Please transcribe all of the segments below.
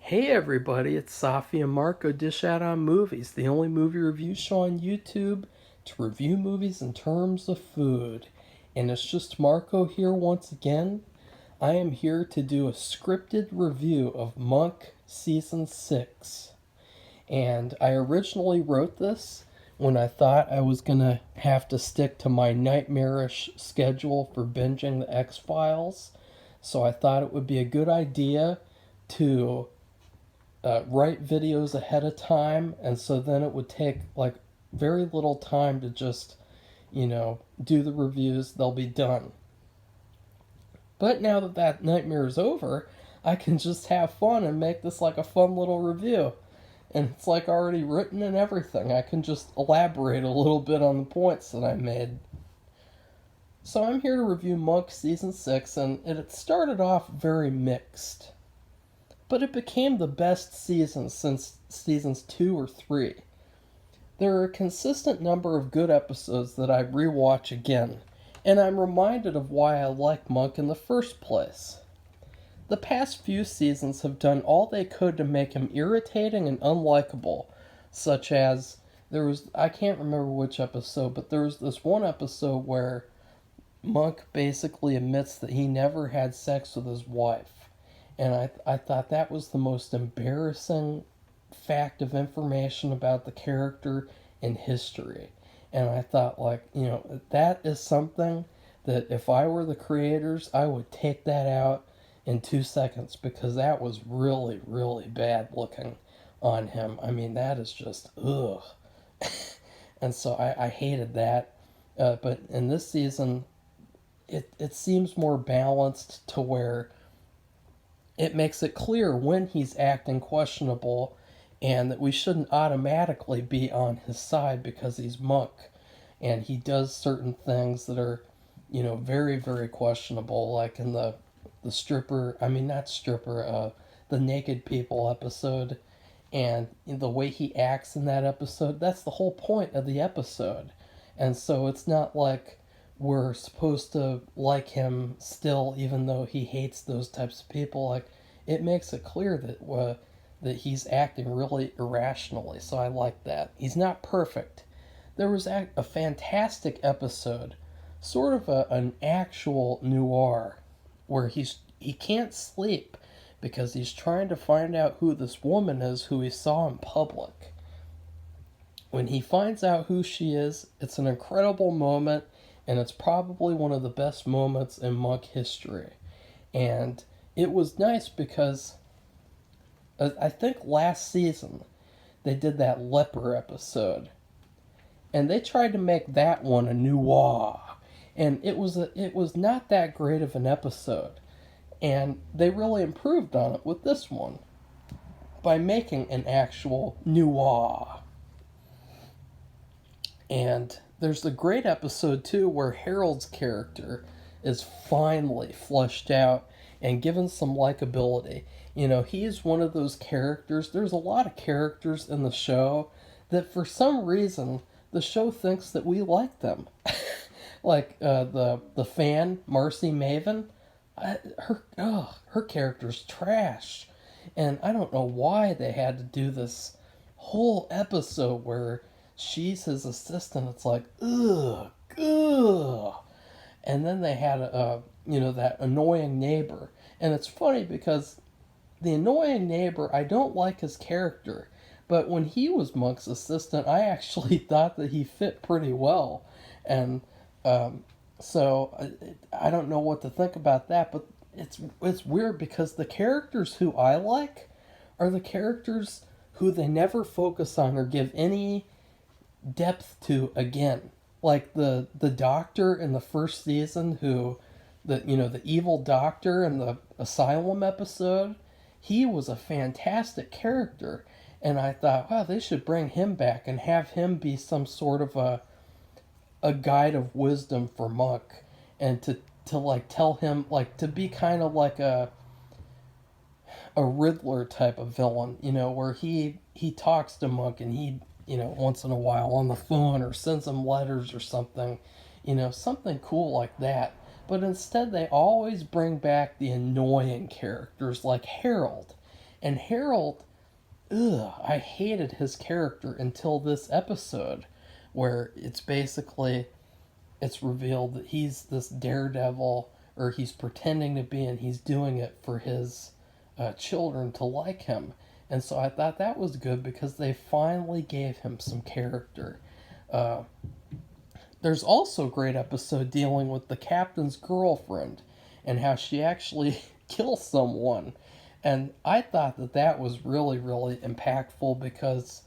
Hey everybody, it's Safi and Marco Dish Out on Movies, the only movie review show on YouTube to review movies in terms of food. And it's just Marco here once again. I am here to do a scripted review of Monk Season 6. And I originally wrote this when I thought I was going to have to stick to my nightmarish schedule for binging the X Files. So I thought it would be a good idea to write videos ahead of time, and so then it would take like very little time to just, do the reviews. They'll be done. But now that that nightmare is over, I can just have fun and make this like a fun little review. And it's like already written and everything. I can just elaborate a little bit on the points that I made. So I'm here to review Monk Season 6, and it started off very mixed. But it became the best season since seasons 2 or 3. There are a consistent number of good episodes that I rewatch again, and I'm reminded of why I like Monk in the first place. The past few seasons have done all they could to make him irritating and unlikable, such as I can't remember which episode, but there was this one episode where Monk basically admits that he never had sex with his wife. And I thought that was the most embarrassing fact of information about the character in history. And I thought, that is something that if I were the creators, I would take that out in 2 seconds because that was really, really bad looking on him. I mean, that is just, ugh. And so I hated that. But in this season, it seems more balanced to where it makes it clear when he's acting questionable and that we shouldn't automatically be on his side because he's Monk and he does certain things that are, very, very questionable, like in the stripper, I mean, not stripper, the naked people episode, and the way he acts in that episode, that's the whole point of the episode. And so it's not like we're supposed to like him still, even though he hates those types of people. Like, it makes it clear that he's acting really irrationally. So I like that. He's not perfect. There was a fantastic episode, sort of an actual noir, where he can't sleep because he's trying to find out who this woman is who he saw in public. When he finds out who she is, it's an incredible moment, and it's probably one of the best moments in Monk history. And it was nice because I think last season they did that leper episode, and they tried to make that one a noir, and it was not that great of an episode, and they really improved on it with this one by making an actual noir. And there's a great episode too where Harold's character is finally fleshed out and given some likability. He's one of those characters. There's a lot of characters in the show that for some reason the show thinks that we like them. Like the fan Marcy Maven, her character's trash, and I don't know why they had to do this whole episode where she's his assistant. It's like, ugh, ugh. And then they had that annoying neighbor, and it's funny because the annoying neighbor, I don't like his character, but when he was Monk's assistant, I actually thought that he fit pretty well, and so I don't know what to think about that, but it's weird because the characters who I like are the characters who they never focus on or give any depth to again. Like the doctor in the first season, the evil doctor in the asylum episode, he was a fantastic character, and I thought, wow, they should bring him back and have him be some sort of a guide of wisdom for Monk, and to like tell him, like, to be kind of like a Riddler type of villain, where he talks to Monk and he, once in a while on the phone or sends him letters or something, something cool like that. But instead, they always bring back the annoying characters like Harold. And Harold, I hated his character until this episode, where it's revealed that he's this daredevil, or he's pretending to be, and he's doing it for his children to like him. And so I thought that was good because they finally gave him some character. Uh, there's also a great episode dealing with the captain's girlfriend and how she actually kills someone. And I thought that that was really, really impactful because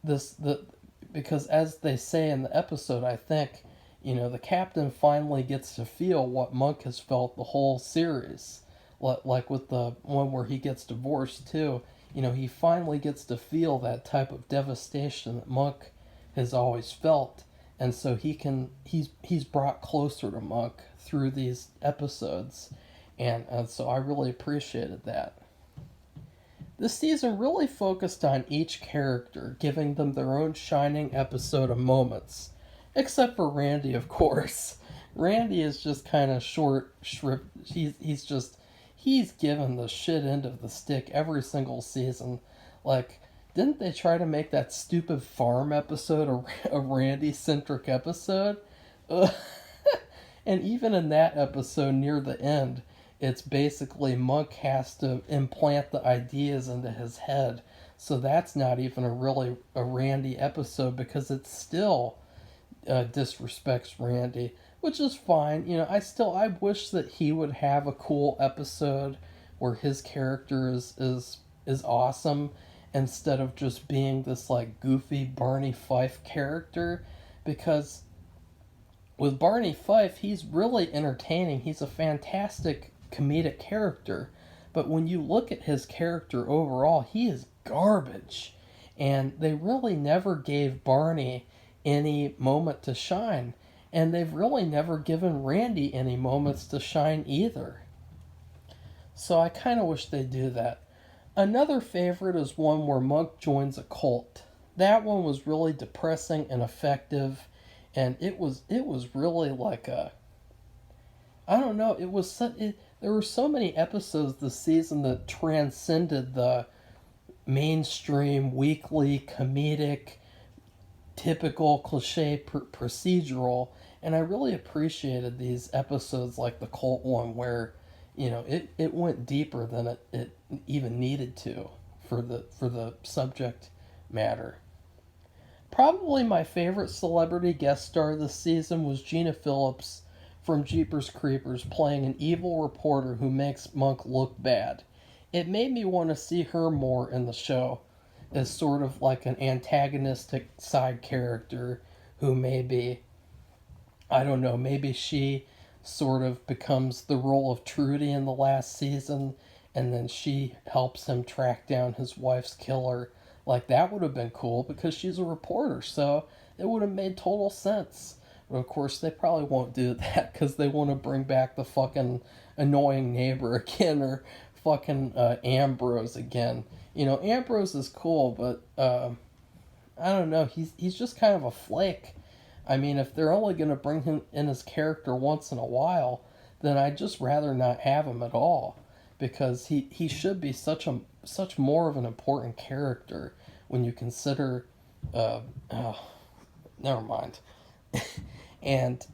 this the because as they say in the episode, I think, the captain finally gets to feel what Monk has felt the whole series. Like with the one where he gets divorced too, he finally gets to feel that type of devastation that Monk has always felt, and so he's brought closer to Monk through these episodes, and so I really appreciated that. This season really focused on each character, giving them their own shining episode of moments. Except for Randy, of course. Randy is just kind of short, shrift. He's given the shit end of the stick every single season. Like, didn't they try to make that stupid farm episode a Randy-centric episode? And even in that episode near the end, it's basically Monk has to implant the ideas into his head. So that's not even a Randy episode because it still disrespects Randy, which is fine. I wish that he would have a cool episode where his character is awesome instead of just being this like goofy Barney Fife character, because with Barney Fife, he's really entertaining. He's a fantastic comedic character. But when you look at his character overall, he is garbage. And they really never gave Barney any moment to shine. And they've really never given Randy any moments to shine either. So I kind of wish they'd do that. Another favorite is one where Monk joins a cult. That one was really depressing and effective, and it was really like I don't know, there were so many episodes this season that transcended the mainstream weekly comedic typical cliche procedural, and I really appreciated these episodes like the cult one where it went deeper than it even needed to for the subject matter. Probably my favorite celebrity guest star this season was Gina Phillips from Jeepers Creepers, playing an evil reporter who makes Monk look bad. It made me want to see her more in the show as sort of like an antagonistic side character who maybe, I don't know, maybe she sort of becomes the role of Trudy in the last season, and then she helps him track down his wife's killer. Like, that would have been cool because she's a reporter, so it would have made total sense. But of course, they probably won't do that because they want to bring back the fucking annoying neighbor again, or fucking Ambrose again. Ambrose is cool, but I don't know. He's just kind of a flake. I mean, if they're only going to bring him in his character once in a while, then I'd just rather not have him at all, because he should be such more of an important character when you consider. Never mind. And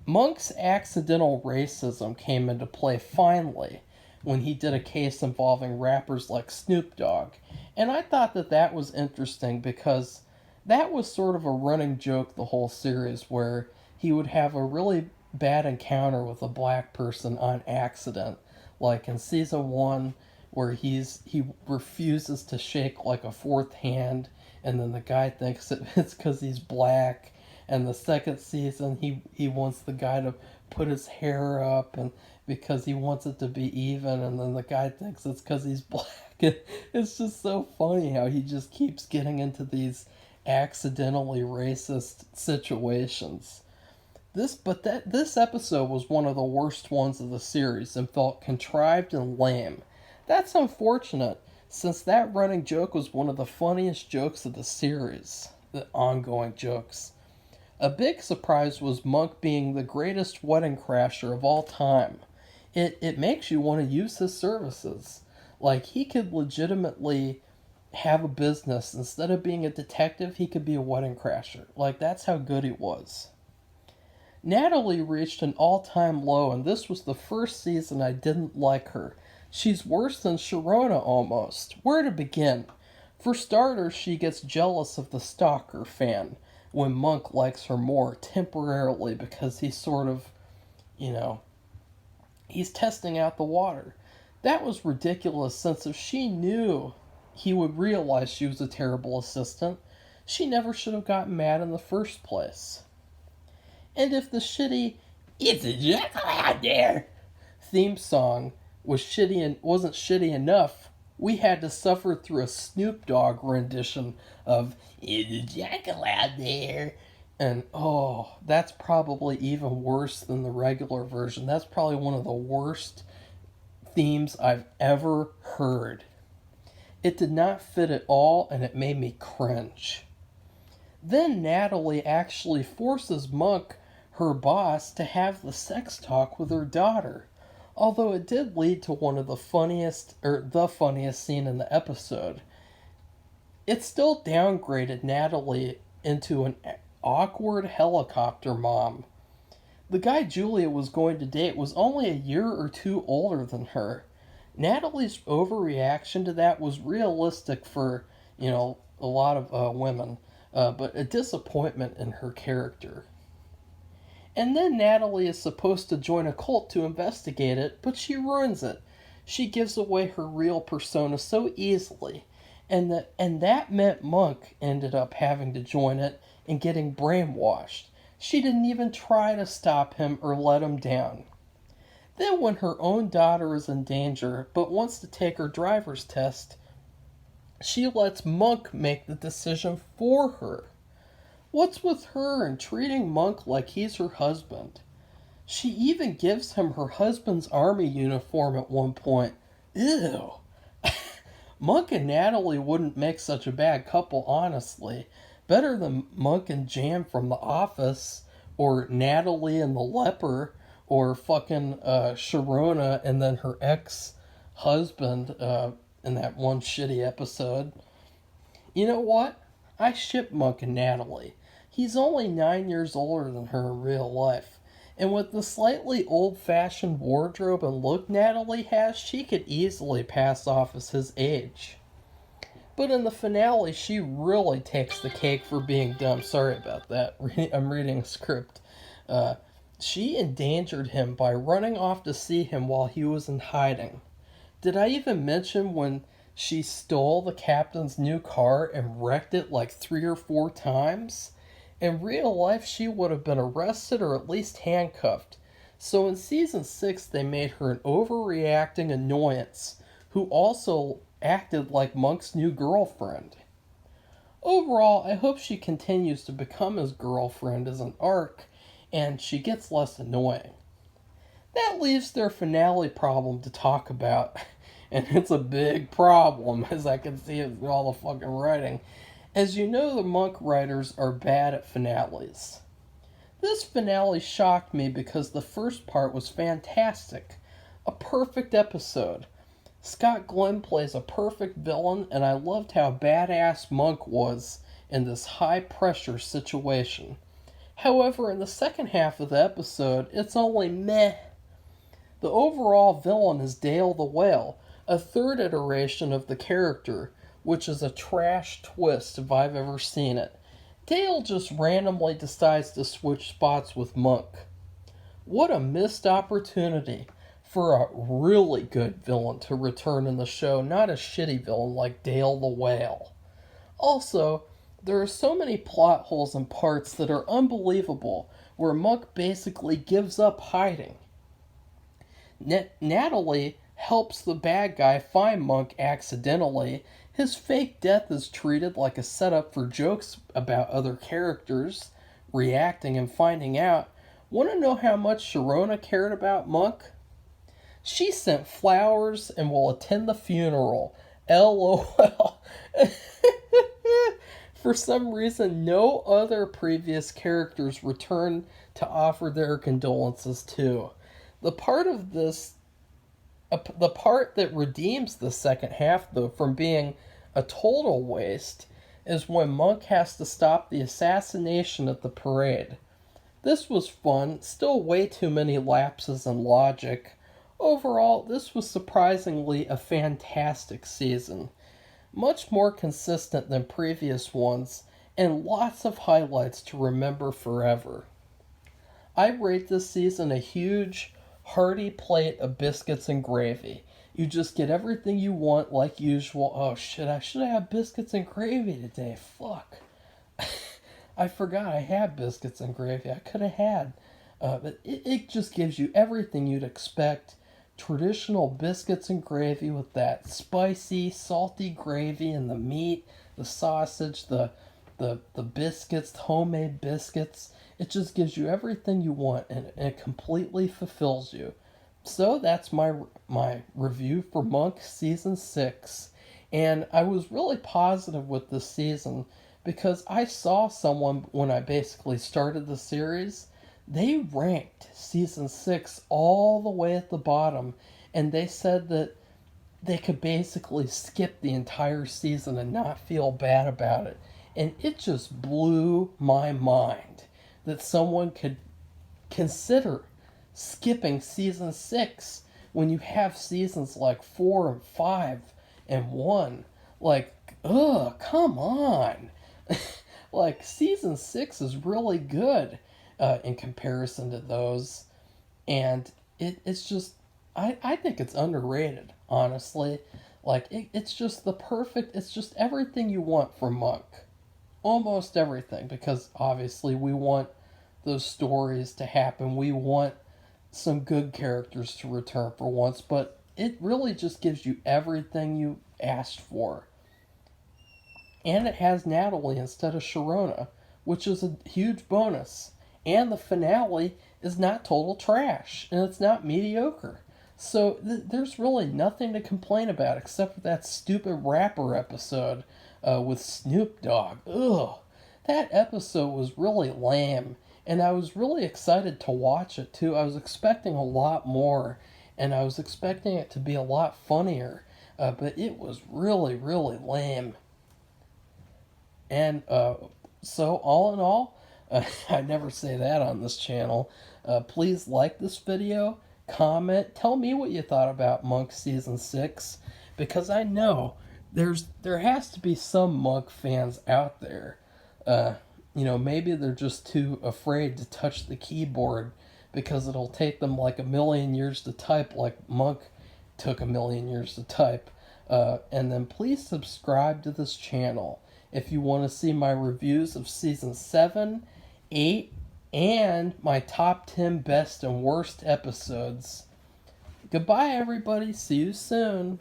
Monk's accidental racism came into play finally when he did a case involving rappers like Snoop Dogg. And I thought that was interesting because that was sort of a running joke the whole series, where he would have a really bad encounter with a black person on accident. Like in season 1, where he refuses to shake like a fourth hand, and then the guy thinks it's because he's black. And the second season, he wants the guy to put his hair up, and because he wants it to be even, and then the guy thinks it's because he's black. It's just so funny how he just keeps getting into these accidentally racist situations. This episode was one of the worst ones of the series and felt contrived and lame. That's unfortunate, since that running joke was one of the funniest jokes of the series, the ongoing jokes. A big surprise was Monk being the greatest wedding crasher of all time. It makes you want to use his services. Like, he could legitimately have a business. Instead of being a detective, he could be a wedding crasher. Like, that's how good he was. Natalie reached an all-time low, and this was the first season I didn't like her. She's worse than Sharona almost. Where to begin? For starters, she gets jealous of the stalker fan when Monk likes her more temporarily because he's sort of, you know, he's testing out the water. That was ridiculous since if she knew he would realize she was a terrible assistant, she never should have gotten mad in the first place. And if the shitty "It's a jackal out there" theme song was shitty and wasn't shitty enough, we had to suffer through a Snoop Dogg rendition of "It's a jackal out there." And oh, that's probably even worse than the regular version. That's probably one of the worst themes I've ever heard. It did not fit at all, and it made me cringe. Then Natalie actually forces Monk, her boss, to have the sex talk with her daughter. Although it did lead to one of the funniest scene in the episode. It still downgraded Natalie into an awkward helicopter mom. The guy Julia was going to date was only a year or two older than her. Natalie's overreaction to that was realistic for, a lot of women, but a disappointment in her character. And then Natalie is supposed to join a cult to investigate it, but she ruins it. She gives away her real persona so easily, and that meant Monk ended up having to join it and getting brainwashed. She didn't even try to stop him or let him down. Then when her own daughter is in danger but wants to take her driver's test, she lets Monk make the decision for her. What's with her and treating Monk like he's her husband? She even gives him her husband's army uniform at one point. Ew. Monk and Natalie wouldn't make such a bad couple, honestly. Better than Monk and Jam from The Office, or Natalie and the Leper, or fucking Sharona and then her ex-husband in that one shitty episode. You know what? I ship Monk and Natalie. He's only 9 years older than her in real life. And with the slightly old-fashioned wardrobe and look Natalie has, she could easily pass off as his age. But in the finale, she really takes the cake for being dumb. Sorry about that. I'm reading a script. She endangered him by running off to see him while he was in hiding. Did I even mention when she stole the captain's new car and wrecked it like 3 or 4 times? In real life, she would have been arrested or at least handcuffed. So in season 6, they made her an overreacting annoyance who also acted like Monk's new girlfriend. Overall, I hope she continues to become his girlfriend as an arc, and she gets less annoying. That leaves their finale problem to talk about, and it's a big problem, as I can see in all the fucking writing. As you know, the Monk writers are bad at finales. This finale shocked me because the first part was fantastic. A perfect episode. Scott Glenn plays a perfect villain, and I loved how badass Monk was in this high-pressure situation. However, in the second half of the episode, it's only meh. The overall villain is Dale the Whale, a third iteration of the character, which is a trash twist if I've ever seen it. Dale just randomly decides to switch spots with Monk. What a missed opportunity for a really good villain to return in the show, not a shitty villain like Dale the Whale. Also, there are so many plot holes and parts that are unbelievable, where Monk basically gives up hiding. Natalie helps the bad guy find Monk accidentally. His fake death is treated like a setup for jokes about other characters reacting and finding out. Want to know how much Sharona cared about Monk? She sent flowers and will attend the funeral. LOL. For some reason, no other previous characters returned to offer their condolences too. The part of this The part that redeems the second half, though, from being a total waste is when Monk has to stop the assassination at the parade. This was fun, still way too many lapses in logic. Overall, this was surprisingly a fantastic season. Much more consistent than previous ones, and lots of highlights to remember forever. I rate this season a huge, hearty plate of biscuits and gravy. You just get everything you want like usual. Oh shit, I should have biscuits and gravy today. Fuck. I forgot I had biscuits and gravy. I could have had. But it just gives you everything you'd expect. Traditional biscuits and gravy with that spicy, salty gravy and the meat, the sausage, the biscuits, the homemade biscuits. It just gives you everything you want, and it completely fulfills you. So that's my review for Monk season 6, and I was really positive with this season because I saw someone when I basically started the series. They ranked season 6 all the way at the bottom, and they said that they could basically skip the entire season and not feel bad about it. And it just blew my mind that someone could consider skipping season 6 when you have seasons like 4 and 5 and 1. Like, ugh, come on. Like, season 6 is really good in comparison to those. And it's just, I think it's underrated, honestly. Like, it's just the perfect, it's just everything you want from Monk. Almost everything, because obviously we want those stories to happen. We want some good characters to return for once, but it really just gives you everything you asked for. And it has Natalie instead of Sharona, which is a huge bonus. And the finale is not total trash, and it's not mediocre. So there's really nothing to complain about except for that stupid rapper episode with Snoop Dogg. Ugh, that episode was really lame, and I was really excited to watch it too. I was expecting a lot more, and I was expecting it to be a lot funnier, but it was really, really lame. And so, all in all, I never say that on this channel. Please like this video, comment, tell me what you thought about Monk Season 6, because I know there has to be some Monk fans out there. Maybe they're just too afraid to touch the keyboard because it'll take them like a million years to type, like Monk took a million years to type. And then please subscribe to this channel if you want to see my reviews of Season 7, 8, and my top 10 best and worst episodes. Goodbye, everybody. See you soon.